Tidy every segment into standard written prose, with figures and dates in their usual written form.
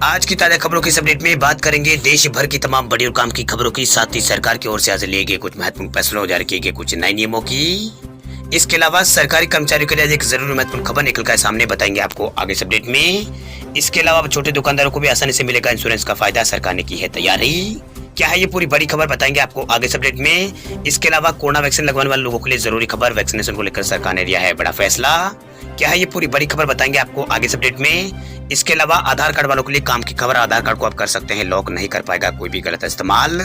आज की ताजा खबरों की इस अपडेट में बात करेंगे देश भर की तमाम बड़ी और काम की खबरों की, साथ ही सरकार की ओर से आज लिए गए कुछ महत्वपूर्ण फैसलों, जारी किए गए कुछ नए नियमों की। इसके अलावा सरकारी कर्मचारियों के लिए एक जरूरी महत्वपूर्ण खबर निकल कर सामने बताएंगे आपको आगे इस अपडेट में। इसके अलावा छोटे दुकानदारों को भी आसानी से मिलेगा इंश्योरेंस का फायदा, सरकार ने की है तैयारी। क्या है ये पूरी बड़ी खबर बताएंगे आपको आगे इस अपडेट में। इसके अलावा कोरोना वैक्सीन लगवाने वाले लोगों के लिए जरूरी खबर, वैक्सीनेशन को लेकर सरकार ने लिया है बड़ा फैसला। क्या है ये पूरी बड़ी खबर बताएंगे आपको आगे इस अपडेट में। इसके अलावा आधार कार्ड वालों के लिए काम की खबर, आधार कार्ड को आप कर सकते हैं लॉक, नहीं कर पाएगा कोई भी गलत इस्तेमाल।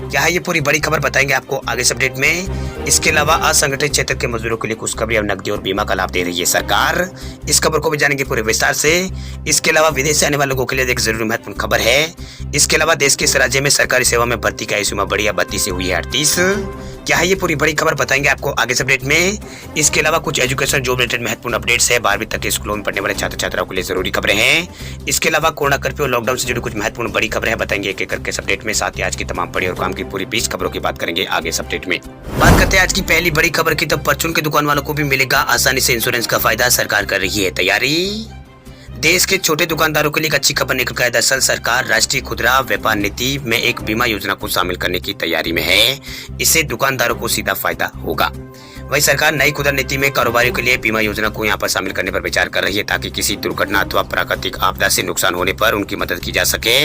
क्या है ये पूरी बड़ी खबर बताएंगे आपको आगे इस अपडेट में। इसके अलावा असंगठित क्षेत्र के मजदूरों के लिए खुशखबरी, अब नकदी और बीमा का लाभ दे रही है सरकार। इस खबर को भी जानेंगे पूरे विस्तार से। इसके अलावा विदेश से आने वाले लोगों के लिए एक जरूरी महत्वपूर्ण खबर है। इसके अलावा देश के इस राज्य में सरकारी सेवा में भर्ती की आयु सीमा बढ़ी है 32 से हुई है 38। क्या है ये पूरी बड़ी खबर बताएंगे आपको आगे इस अपडेट में। इसके अलावा कुछ एजुकेशन जॉब रिलेटेड महत्वपूर्ण अपडेट्स है, 12वीं तक के स्कूलों में पढ़ने वाले छात्र छात्राओं के लिए जरूरी खबरें हैं। इसके अलावा कोरोना कर्फ्यू और लॉकडाउन से जुड़ी कुछ महत्वपूर्ण बड़ी खबरें हैं, बताएंगे एक एक करके इस अपडेट में। साथ ही आज की तमाम बड़ी और काम की पूरी 20 खबरों की बात करेंगे आगे इस अपडेट में। बात करते हैं आज की पहली बड़ी खबर की, तब परचून की दुकान वालों को भी मिलेगा आसानी से इंश्योरेंस का फायदा, सरकार कर रही है तैयारी। देश के छोटे दुकानदारों के लिए एक अच्छी खबर निकल कर है। दरअसल सरकार राष्ट्रीय खुदरा व्यापार नीति में एक बीमा योजना को शामिल करने की तैयारी में है। इससे दुकानदारों को सीधा फायदा होगा। वही सरकार नई खुदरा नीति में कारोबारियों के लिए बीमा योजना को यहाँ पर शामिल करने पर विचार कर रही है, ताकि किसी दुर्घटना अथवा प्राकृतिक आपदा से नुकसान होने पर उनकी मदद की जा सके।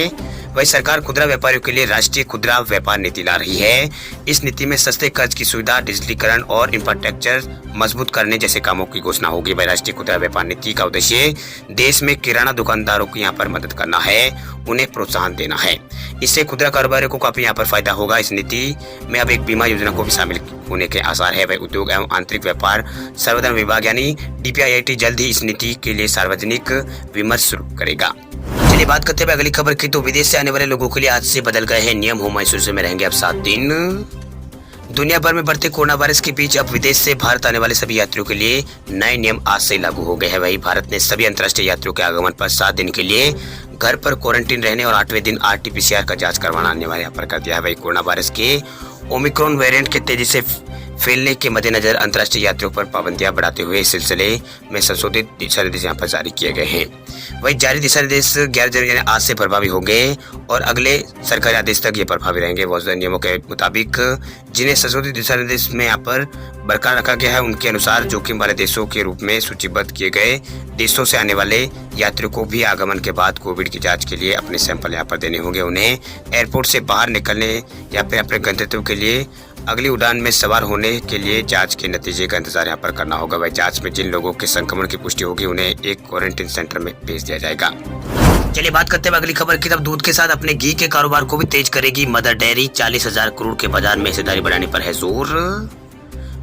वही सरकार खुदरा व्यापारियों के लिए राष्ट्रीय खुदरा व्यापार नीति ला रही है। इस नीति में सस्ते कर्ज की सुविधा, डिजिटलीकरण और इंफ्रास्ट्रक्चर मजबूत करने जैसे कामों की घोषणा होगी। वही राष्ट्रीय खुदरा व्यापार नीति का उद्देश्य देश में किराना दुकानदारों को यहाँ पर मदद करना है, उन्हें प्रोत्साहन देना है। इससे खुदरा कारोबारियों को काफी यहाँ पर फायदा होगा। इस नीति में अब एक बीमा योजना को भी शामिल होने के आसार है। वह उद्योग एवं आंतरिक व्यापार संवर्धन विभाग यानी DPIIT जल्द ही इस नीति के लिए सार्वजनिक विमर्श शुरू करेगा। चलिए बात करते हैं अगली खबर की, तो विदेश से आने वाले लोगों के लिए आज से बदल गए हैं नियम। होम आइसोलेशन में रहेंगे अब 7 दिन। दुनिया भर में बढ़ते कोरोना वायरस के बीच अब विदेश से भारत आने वाले सभी यात्रियों के लिए नए नियम आज से लागू हो गए हैं। वही भारत ने सभी अंतर्राष्ट्रीय यात्रियों के आगमन पर 7 दिन के लिए घर पर क्वारंटीन रहने और 8वें दिन RT-PCR का जांच करवाना अनिवार्य यहाँ पर कर दिया है। वही कोरोना वायरस के ओमिक्रॉन वेरिएंट के तेजी से फैलने के मद्देनजर अंतर्राष्ट्रीय यात्रियों पर पाबंदियां बढ़ाते हुए इस सिलसिले में संशोधित दिशा निर्देश यहाँ पर जारी किए गए हैं। वही जारी दिशा निर्देश 11 जनवरी यानी आज से प्रभावी होंगे और अगले सरकारी आदेश तक ये प्रभावी रहेंगे। मौजूदा नियमों के मुताबिक जिन्हें संशोधित दिशा निर्देश में यहाँ पर बरकरार रखा गया है, उनके अनुसार जोखिम वाले देशों के रूप में सूचीबद्ध किए गए देशों से आने वाले यात्रियों को भी आगमन के बाद कोविड की जांच के लिए अपने सैंपल यहाँ पर देने होंगे। उन्हें एयरपोर्ट से बाहर निकलने या फिर अपने गंतव्य के लिए अगली उड़ान में सवार होने के लिए जांच के नतीजे का इंतजार यहाँ पर करना होगा। वह जांच में जिन लोगों के संक्रमण की पुष्टि होगी उन्हें एक क्वारंटीन सेंटर में भेज दिया जाएगा। चलिए बात करते हैं अगली खबर की, तब दूध के साथ अपने घी के कारोबार को भी तेज करेगी मदर डेयरी। 40,000 करोड़ के बाजार में हिस्सेदारी बढ़ाने पर है जोर।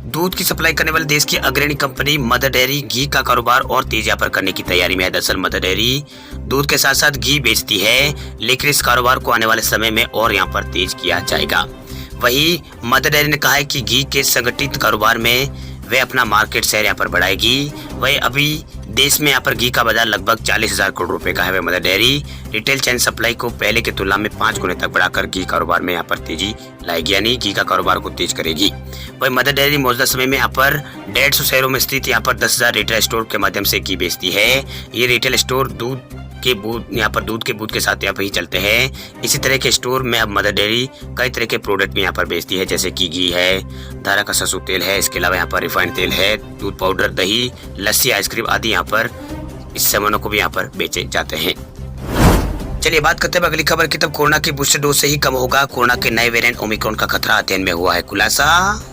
दूध की सप्लाई करने वाले देश की अग्रणी कंपनी मदर डेयरी घी का कारोबार और तेज यहाँ पर करने की तैयारी में है। दरअसल मदर डेयरी दूध के साथ साथ घी बेचती है, लेकिन इस कारोबार को आने वाले समय में और यहाँ पर तेज किया जाएगा। वही मदर डेयरी ने कहा है कि घी के संगठित कारोबार में वे अपना मार्केट शेयर यहाँ पर बढ़ाएगी। वही अभी देश में यहाँ पर घी का बाजार लगभग 40,000 करोड़ रुपए का है। वह मदर डेयरी रिटेल चैन सप्लाई को पहले की तुलना में 5 गुने तक बढ़ाकर घी कारोबार में यहाँ पर तेजी लाएगी, यानी घी का कारोबार को तेज करेगी। वही मदर डेयरी मौजूदा समय में यहाँ पर 150 शहरों में स्थित यहाँ पर 10,000 रिटेल स्टोर के माध्यम से घी बेचती है। ये रिटेल स्टोर दूध के बूथ यहाँ पर दूध के बूथ के साथ यहाँ पर ही चलते हैं। इसी तरह के स्टोर में अब मदर डेयरी कई तरह के प्रोडक्ट भी यहाँ पर बेचती है, जैसे कि घी है, धारा का सरसों तेल है, इसके अलावा यहाँ पर रिफाइंड तेल है, दूध पाउडर, दही, लस्सी, आइसक्रीम आदि यहाँ पर इस सामानों को भी यहाँ पर बेचे जाते हैं। चलिए बात करते हैं अगली खबर की, तब कोरोना की बूस्टर डोज से ही कम होगा कोरोना के नए वेरिएंट ओमिक्रॉन का खतरा, अध्ययन में हुआ है खुलासा।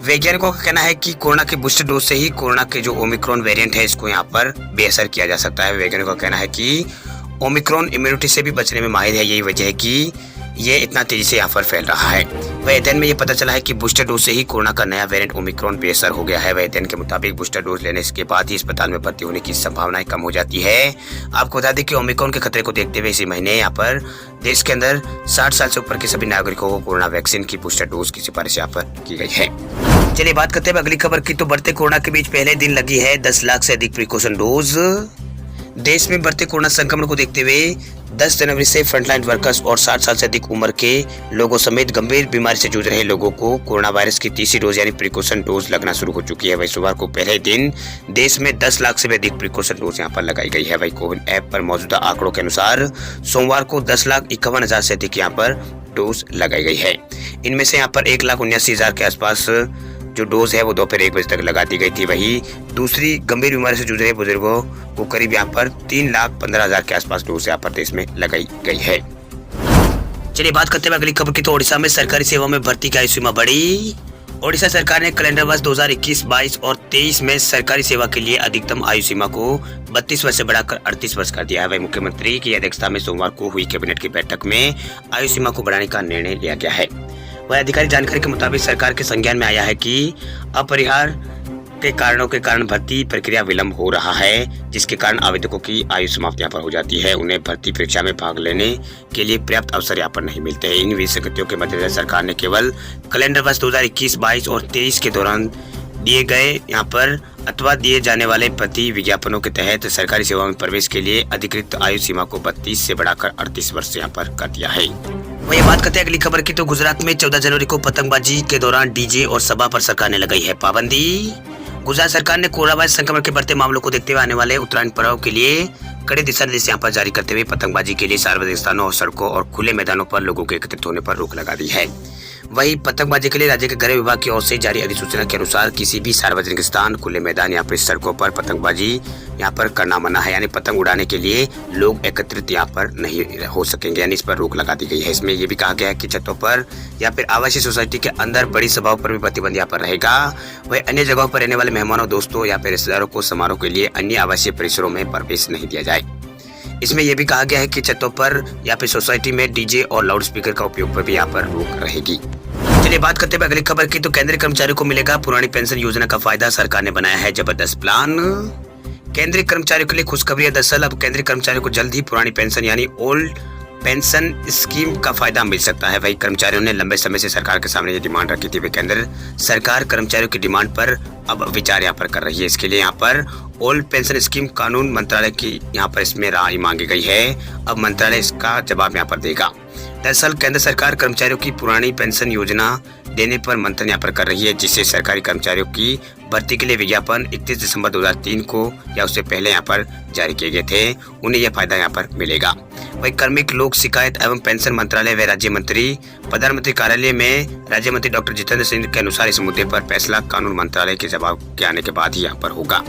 वैज्ञानिकों का कहना है कि कोरोना के बूस्टर डोज से ही कोरोना के जो ओमिक्रॉन वेरिएंट है इसको यहाँ पर बेअसर किया जा सकता है। वैज्ञानिकों का कहना है कि ओमिक्रॉन इम्यूनिटी से भी बचने में माहिर है, यही वजह है कि ये इतना तेजी से यहाँ पर फैल रहा है। वह अध्ययन में ये पता चला है कि बूस्टर डोज से ही कोरोना का नया वेरिएंट ओमिक्रॉन बेअसर हो गया है। वह अध्ययन के मुताबिक बूस्टर डोज लेने के बाद ही अस्पताल में भर्ती होने की संभावनाएं कम हो जाती है। आपको बता दें कि ओमिक्रॉन के खतरे को देखते हुए इसी महीने यहाँ पर देश के अंदर 60 साल से ऊपर के सभी नागरिकों को कोरोना वैक्सीन की बूस्टर डोज की सिफारिश यहाँ पर की गई है। चलिए बात करते हैं अगली खबर की, तो बढ़ते कोरोना के बीच पहले दिन लगी है 10 लाख से अधिक प्रिकॉशन डोज। देश में बढ़ते कोरोना संक्रमण को देखते हुए 10 जनवरी से फ्रंटलाइन वर्कर्स और 60 साल से अधिक उम्र के लोगों समेत गंभीर बीमारी से जूझ रहे लोगों को कोरोना वायरस की तीसरी डोज यानी प्रिकॉशन डोज लगना शुरू हो चुकी है। वही सोमवार को पहले दिन देश में 10 लाख से भी अधिक प्रिकॉशन डोज यहाँ पर लगाई गई है। वही कोविन ऐप पर मौजूदा आंकड़ों के अनुसार सोमवार को 10,51,000 से अधिक यहाँ पर डोज लगाई गई है। इनमें से यहाँ पर 1,79,000 के आसपास जो डोज है वो दोपहर 1 बजे तक लगा दी गई थी। वही दूसरी गंभीर बीमारी से जूझ रहे बुजुर्गों को करीब यहाँ पर 3,15,000 के आसपास डोज यहाँ पर देश में लगाई गई है। चलिए बात करते हैं अगली खबर की। तो ओडिशा में सरकारी सेवा में भर्ती की आयु सीमा बढ़ी। ओडिशा सरकार ने कैलेंडर वर्ष 2021-22 और 23 में सरकारी सेवा के लिए अधिकतम आयु सीमा को 32 वर्ष से बढ़ाकर 38 वर्ष कर दिया है। वही मुख्यमंत्री की अध्यक्षता में सोमवार को हुई कैबिनेट की बैठक में आयु सीमा को बढ़ाने का निर्णय लिया गया है। वह आधिकारिक जानकारी के मुताबिक सरकार के संज्ञान में आया है कि अपरिहार्य के कारणों के कारण भर्ती प्रक्रिया विलंब हो रहा है, जिसके कारण आवेदकों की आयु समाप्ति यहाँ पर हो जाती है। उन्हें भर्ती परीक्षा में भाग लेने के लिए पर्याप्त अवसर यहाँ पर नहीं मिलते हैं। इन विसंगतियों के मद्देनजर सरकार ने केवल कैलेंडर वर्ष 2021-22 और 23 के दौरान दिए गए यहाँ पर अथवा दिए जाने वाले प्रति विज्ञापनों के तहत सरकारी सेवा में प्रवेश के लिए अधिकृत आयु सीमा को 32 से बढ़ाकर 38 वर्ष यहाँ पर कर दिया है। वही बात करते हैं अगली खबर की। तो गुजरात में 14 जनवरी को पतंगबाजी के दौरान डीजे और सभा पर सरकार ने लगाई है पाबंदी। गुजरात सरकार ने कोरोना वायरस संक्रमण के बढ़ते मामलों को देखते हुए आने वाले उत्तरायण पर्व के लिए कड़े दिशा निर्देश यहाँ पर जारी करते हुए पतंगबाजी के लिए सार्वजनिक स्थानों और सड़कों और खुले मैदानों पर लोगों के एकत्रित होने पर रोक लगा दी है। वही पतंगबाजी के लिए राज्य के गृह विभाग की ओर से जारी अधिसूचना के अनुसार किसी भी सार्वजनिक स्थान, खुले मैदान या फिर सड़कों पर पतंगबाजी यहाँ पर करना मना है। यानी पतंग उड़ाने के लिए लोग एकत्रित यहाँ पर नहीं हो सकेंगे, यानी इस पर रोक लगा दी गई है। इसमें यह भी कहा गया है कि छतों पर या फिर आवासीय सोसाइटी के अंदर बड़ी सभाओं पर भी प्रतिबंध यहाँ पर रहेगा। वही अन्य जगहों पर रहने वाले मेहमानों, दोस्तों या फिर रिश्तेदारों को समारोह के लिए अन्य आवासीय परिसरों में प्रवेश नहीं दिया जाए। इसमें यह भी कहा गया है कि छतों पर या फिर सोसाइटी में डीजे और लाउड स्पीकर का उपयोग पर भी यहाँ पर रोक रहेगी। चलिए बात करते हैं अगली खबर की। तो केंद्रीय कर्मचारियों को मिलेगा पुरानी पेंशन योजना का फायदा, सरकार ने बनाया है जबरदस्त प्लान। केंद्रीय कर्मचारियों के लिए खुशखबरी है। दरअसल अब केंद्रीय कर्मचारियों को जल्द ही पुरानी पेंशन यानी ओल्ड पेंशन स्कीम का फायदा मिल सकता है। वही कर्मचारियों ने लंबे समय से सरकार के सामने ये डिमांड रखी थी। केंद्र सरकार कर्मचारियों की डिमांड पर अब विचार यहाँ पर कर रही है। इसके लिए यहाँ पर ओल्ड पेंशन स्कीम कानून मंत्रालय की यहाँ पर इसमें राय मांगी गई है। अब मंत्रालय इसका जवाब यहाँ पर देगा। दरअसल केंद्र सरकार कर्मचारियों की पुरानी पेंशन योजना देने पर मंथन यहाँ पर कर रही है, जिससे सरकारी कर्मचारियों की भर्ती के लिए विज्ञापन 31 दिसंबर 2003 को या उससे पहले यहाँ पर जारी किए गए थे, उन्हें यह फायदा यहाँ पर मिलेगा। वही कार्मिक लोक शिकायत एवं पेंशन मंत्रालय व राज्य मंत्री प्रधानमंत्री कार्यालय में राज्य मंत्री डॉक्टर जितेंद्र सिंह के अनुसार इस मुद्दे पर फैसला कानून मंत्रालय के जवाब के आने के बाद ही यहाँ पर होगा।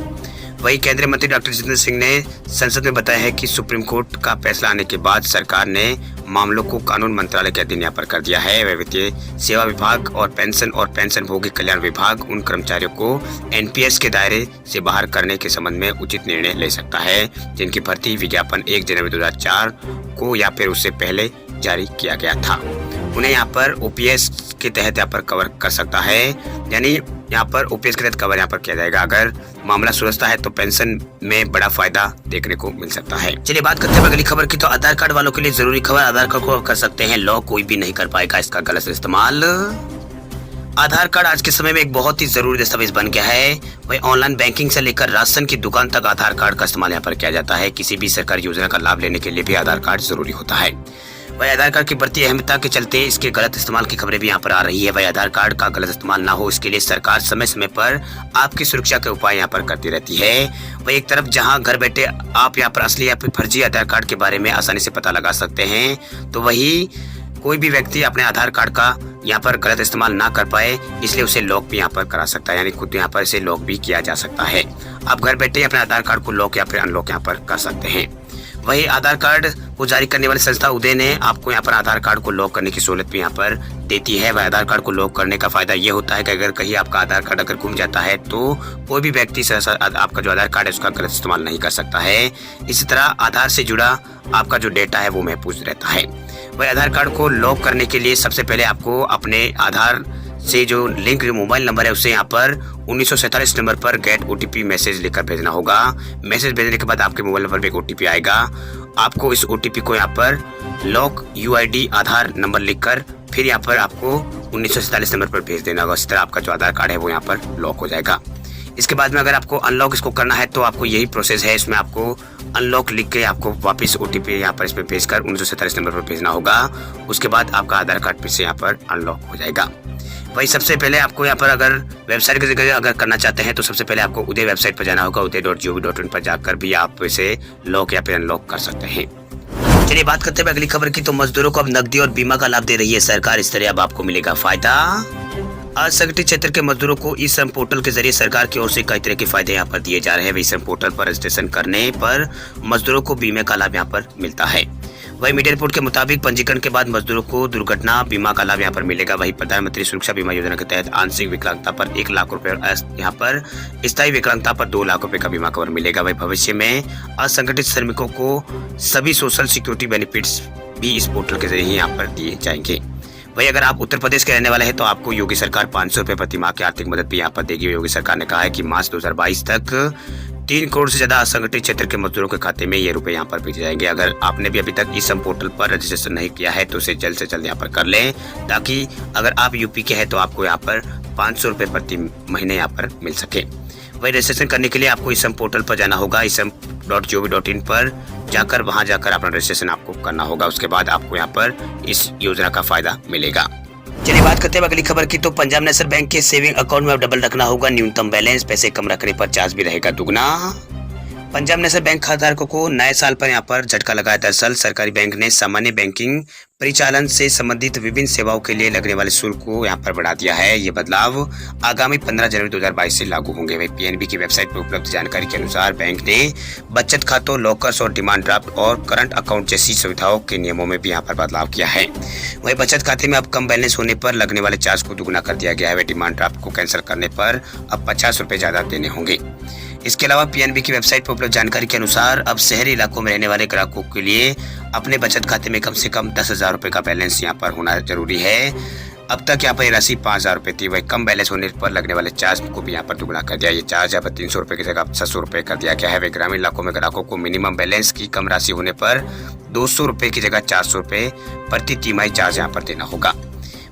वही केंद्रीय मंत्री डॉक्टर जितेंद्र सिंह ने संसद में बताया है कि सुप्रीम कोर्ट का फैसला आने के बाद सरकार ने मामलों को कानून मंत्रालय के अधीन यहाँ पर कर दिया है। वह वित्तीय सेवा विभाग और पेंशन भोगी कल्याण विभाग उन कर्मचारियों को एनपीएस के दायरे से बाहर करने के संबंध में उचित निर्णय ले सकता है, जिनकी भर्ती विज्ञापन 1 जनवरी 2004 को या फिर उससे पहले जारी किया गया था। उन्हें यहाँ पर ओपीएस के तहत यहाँ पर कवर कर सकता है, यानी यहाँ पर ओपीएस के तहत कवर यहाँ पर किया जाएगा। अगर मामला सुलझता है तो पेंशन में बड़ा फायदा देखने को मिल सकता है। चलिए बात करते हैं अगली खबर की। तो आधार कार्ड वालों के लिए जरूरी खबर, आधार कार्ड को कर सकते हैं लॉक, कोई भी नहीं कर पाएगा इसका गलत इस्तेमाल। आधार कार्ड आज के समय में एक बहुत ही जरूरी दस्तावेज बन गया है। वही ऑनलाइन बैंकिंग से लेकर राशन की दुकान तक आधार कार्ड का इस्तेमाल यहाँ पर किया जाता है। किसी भी सरकारी योजना का लाभ लेने के लिए भी आधार कार्ड जरूरी होता है। वही आधार कार्ड की बढ़ती अहमियता के चलते इसके गलत इस्तेमाल की खबरें भी यहाँ पर आ रही है। वही आधार कार्ड का गलत इस्तेमाल ना हो, इसके लिए सरकार समय समय पर आपकी सुरक्षा के उपाय यहाँ पर करती रहती है। वही एक तरफ जहाँ घर बैठे आप यहाँ पर असली या फिर फर्जी आधार कार्ड के बारे में आसानी से पता लगा सकते हैं, तो वही कोई भी व्यक्ति अपने आधार कार्ड का यहाँ पर गलत इस्तेमाल ना कर पाए, इसलिए उसे लॉक भी यहाँ पर करा सकता है, यानी खुद यहाँ पर इसे लॉक भी किया जा सकता है। आप घर बैठे अपने आधार कार्ड को लॉक या फिर अनलॉक यहाँ पर कर सकते हैं। वही आधार कार्ड को जारी करने वाली संस्था उदय ने आपको यहाँ पर आधार कार्ड को लॉक करने की सहूलियत भी यहाँ पर देती है। वह आधार कार्ड को लॉक करने का फायदा ये होता है कि अगर कहीं आपका आधार कार्ड अगर गुम जाता है तो कोई भी व्यक्ति आपका जो आधार कार्ड है उसका गलत इस्तेमाल नहीं कर सकता है। इसी तरह आधार से जुड़ा आपका जो डेटा है वो महफूज रहता है। वही आधार कार्ड को लॉक करने के लिए सबसे पहले आपको अपने आधार से जो लिंक मोबाइल नंबर है उसे यहाँ पर 1947 नंबर पर गेट ओटीपी मैसेज लिखकर भेजना होगा। मैसेज भेजने के बाद आपके मोबाइल नंबर पे एक ओटीपी आएगा। आपको इस ओटीपी को यहाँ पर लॉक यूआईडी आधार नंबर लिखकर फिर यहाँ पर आपको 1947 नंबर पर भेज देना होगा। इस तरह आपका जो आधार कार्ड है वो यहाँ पर लॉक हो जाएगा। इसके बाद में अगर आपको अनलॉक इसको करना है तो आपको यही प्रोसेस है। इसमें आपको अनलॉक लिख के आपको वापस OTP यहाँ पर इसमें भेजकर 1947 नंबर पर भेजना होगा। उसके बाद आपका आधार कार्ड फिर से यहाँ पर अनलॉक हो जाएगा। वही सबसे पहले आपको यहाँ पर अगर वेबसाइट की जगह अगर करना चाहते हैं तो सबसे पहले आपको उदय वेबसाइट पर जाना होगा। uday.gov.in पर जाकर भी आप इसे लॉक या फिर अनलॉक कर सकते हैं। चलिए बात करते हैं अगली खबर की। तो मजदूरों को अब नकदी और बीमा का लाभ दे रही है सरकार। इस तरह अब आपको मिलेगा फायदा। असंगठित क्षेत्र के मजदूरों को ई श्रम पोर्टल के जरिए सरकार की ओर से कई तरह के फायदे यहाँ पर दिए जा रहे हैं। ई श्रम पोर्टल पर रजिस्ट्रेशन करने पर मजदूरों को बीमे का लाभ यहाँ पर मिलता है। वही मीडिया रिपोर्ट के मुताबिक पंजीकरण के बाद मजदूरों को दुर्घटना बीमा का लाभ यहाँ पर मिलेगा। वही प्रधानमंत्री सुरक्षा बीमा योजना के तहत आंशिक विकलांगता पर 1 लाख रुपए और यहाँ पर स्थायी विकलांगता पर 2 लाख रुपए का बीमा कवर मिलेगा। वही भविष्य में असंगठित श्रमिकों को सभी सोशल सिक्योरिटी बेनिफिट्स भी इस पोर्टल के जरिए ही यहाँ पर दिए जाएंगे। वही अगर आप उत्तर प्रदेश के रहने वाले हैं तो आपको योगी सरकार 500 रुपए प्रति माह की आर्थिक मदद भी यहाँ पर देगी। योगी सरकार ने कहा है कि मार्च 2022 तक 3 करोड़ से ज्यादा असंगठित क्षेत्र के मजदूरों के खाते में ये रुपए यहाँ पर भेजे जाएंगे। अगर आपने भी अभी तक ई श्रम पोर्टल पर रजिस्ट्रेशन नहीं किया है तो उसे जल्द से जल्द यहाँ पर कर लें, ताकि अगर आप यूपी के हैं तो आपको यहाँ पर 500 रुपए प्रति महीने यहाँ पर मिल सके। वही रजिस्ट्रेशन करने के लिए आपको ई श्रम पोर्टल पर जाना होगा। isam.gov.in पर जाकर वहां जाकर अपना रजिस्ट्रेशन आपको करना होगा। उसके बाद आपको यहाँ पर इस योजना का फायदा मिलेगा। चलिए बात करते हैं अगली खबर की। तो पंजाब नेशनल बैंक के सेविंग अकाउंट में अब डबल रखना होगा न्यूनतम बैलेंस। पैसे कम रखने पर चार्ज भी रहेगा दुगना। पंजाब नेशनल बैंक खाताधारकों को नए साल पर यहाँ पर झटका लगाया। दरअसल सरकारी बैंक ने सामान्य बैंकिंग परिचालन से संबंधित विभिन्न सेवाओं के लिए लगने वाले शुल्क को यहाँ पर बढ़ा दिया है। ये बदलाव आगामी 15 जनवरी 2022 से लागू होंगे। वही PNB की वेबसाइट पर उपलब्ध जानकारी के अनुसार बैंक ने बचत खातों, लॉकर्स और डिमांड ड्राफ्ट और करंट अकाउंट जैसी सुविधाओं के नियमों में भी यहाँ पर बदलाव किया है। वही बचत खाते में अब कम बैलेंस होने पर लगने वाले चार्ज को दुगुना कर दिया गया है। डिमांड ड्राफ्ट को कैंसिल करने पर अब 50 रुपए ज्यादा देने होंगे। इसके अलावा PNB की वेबसाइट पर उपलब्ध जानकारी के अनुसार अब शहरी इलाकों में रहने वाले ग्राहकों के लिए अपने बचत खाते में कम से कम 10,000 रुपए का बैलेंस यहाँ पर होना जरूरी है। अब तक यहाँ पर ये राशि 5,000 रुपए थी। वही कम बैलेंस होने पर लगने वाले चार्ज को भी यहाँ पर दुगुना कर दिया। ये चार्ज यहाँ पर 300 रुपए की जगह 700 रुपए कर दिया गया है। वही ग्रामीण इलाकों में ग्राहकों को मिनिमम बैलेंस की कम राशि होने पर 200 रुपए की जगह 400 रुपए प्रति तिमाही चार्ज यहाँ पर देना होगा।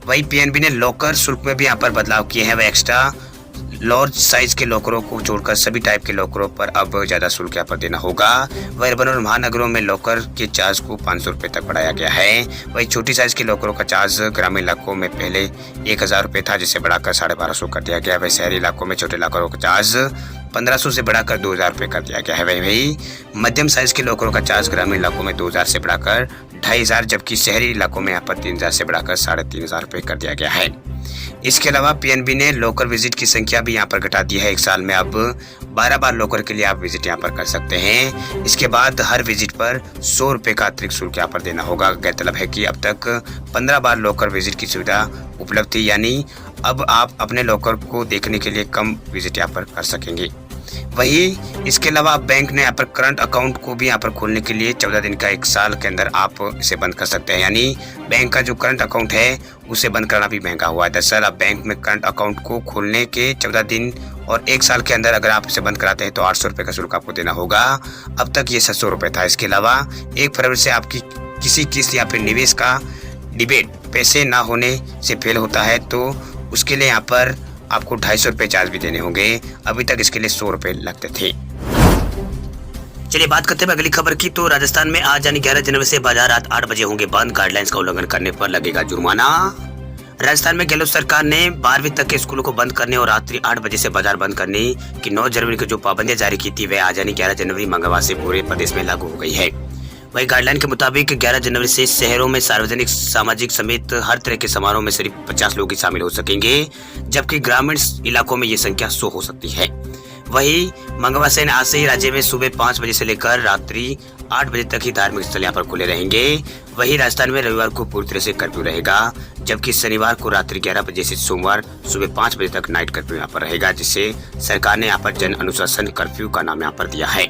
वही PNB ने लॉकर शुल्क में भी यहाँ पर बदलाव किए हैं। वह एक्स्ट्रा लार्ज साइज के लॉकरों को छोड़कर सभी टाइप के लॉकरों पर अब ज्यादा शुल्क यहाँ पर देना होगा। वही अर्बन और महानगरों में लॉकर के चार्ज को 500 रुपए तक बढ़ाया गया है। वही छोटी साइज के लॉकरों का चार्ज ग्रामीण इलाकों में पहले 1,000 रुपए था, जिसे बढ़ाकर 1250 कर दिया गया। वही शहरी इलाकों में छोटे लॉकरों का चार्ज 1500 से बढ़ाकर 2,000 रुपए कर दिया गया है। वही मध्यम साइज के लॉकरों का चार्ज ग्रामीण इलाकों में 2,000 से बढ़ाकर 2,500, जबकि शहरी इलाकों में यहाँ पर 3,000 से बढ़ाकर 3,500 रुपए कर दिया गया है। इसके अलावा PNB ने लॉकर विजिट की संख्या भी यहाँ पर घटा दी है। एक साल में अब 12 बार लॉकर के लिए आप विजिट यहाँ पर कर सकते हैं। इसके बाद हर विजिट पर 100 रुपए का अतिरिक्त शुल्क यहाँ पर देना होगा। गौरतलब है कि अब तक 15 बार लॉकर विजिट की सुविधा उपलब्ध थी, यानी अब आप अपने लॉकर को देखने के लिए कम विजिट यहाँ पर कर सकेंगे। वही इसके अलावा बैंक ने यहाँ पर करंट अकाउंट को भी यहाँ पर खोलने के लिए 14 दिन का 1 साल के अंदर आप इसे बंद कर सकते हैं। यानी बैंक का जो करंट अकाउंट है उसे बंद करना भी महंगा हुआ है। दरअसल अब बैंक में करंट अकाउंट को खोलने के 14 दिन और 1 साल के अंदर अगर आप इसे बंद कराते हैं तो 800 रुपए का शुल्क आपको देना होगा। अब तक ये 700 रुपए था। इसके अलावा 1 फरवरी से आपकी किसी किस्त या फिर निवेश का डिबेट पैसे ना होने से फेल होता है तो उसके लिए यहाँ पर आपको 250 रुपए चार्ज भी देने होंगे। अभी तक इसके लिए 100 रुपए लगते थे। चलिए बात करते हैं अगली खबर की। तो राजस्थान में आज यानी 11 जनवरी से बाजार रात 8 बजे होंगे बंद। गाइडलाइंस का उल्लंघन करने पर लगेगा जुर्माना। राजस्थान में गहलोत सरकार ने 12वीं तक के स्कूलों को बंद करने और रात्रि 8 बजे से बाजार बंद करने की 9 जनवरी को जो पाबंदियां जारी की थी वह आज यानी 11 जनवरी मंगलवार से पूरे प्रदेश में लागू हो गई है। वही गाइडलाइन के मुताबिक 11 जनवरी से शहरों में सार्वजनिक, सामाजिक समेत हर तरह के समारोह में सिर्फ 50 लोग ही शामिल हो सकेंगे, जबकि ग्रामीण इलाकों में ये संख्या 100 हो सकती है। वही मंगलवार से आज से ही राज्य में सुबह 5 बजे से लेकर रात्रि 8 बजे तक ही धार्मिक स्थल यहाँ पर खुले रहेंगे। वही राजस्थान में रविवार को पूरी तरह से कर्फ्यू रहेगा, जबकि शनिवार को रात्रि 11 बजे से सोमवार सुबह 5 बजे तक नाइट कर्फ्यू यहाँ पर रहेगा, जिसे सरकार ने यहाँ पर जन अनुशासन कर्फ्यू का नाम यहाँ पर दिया है।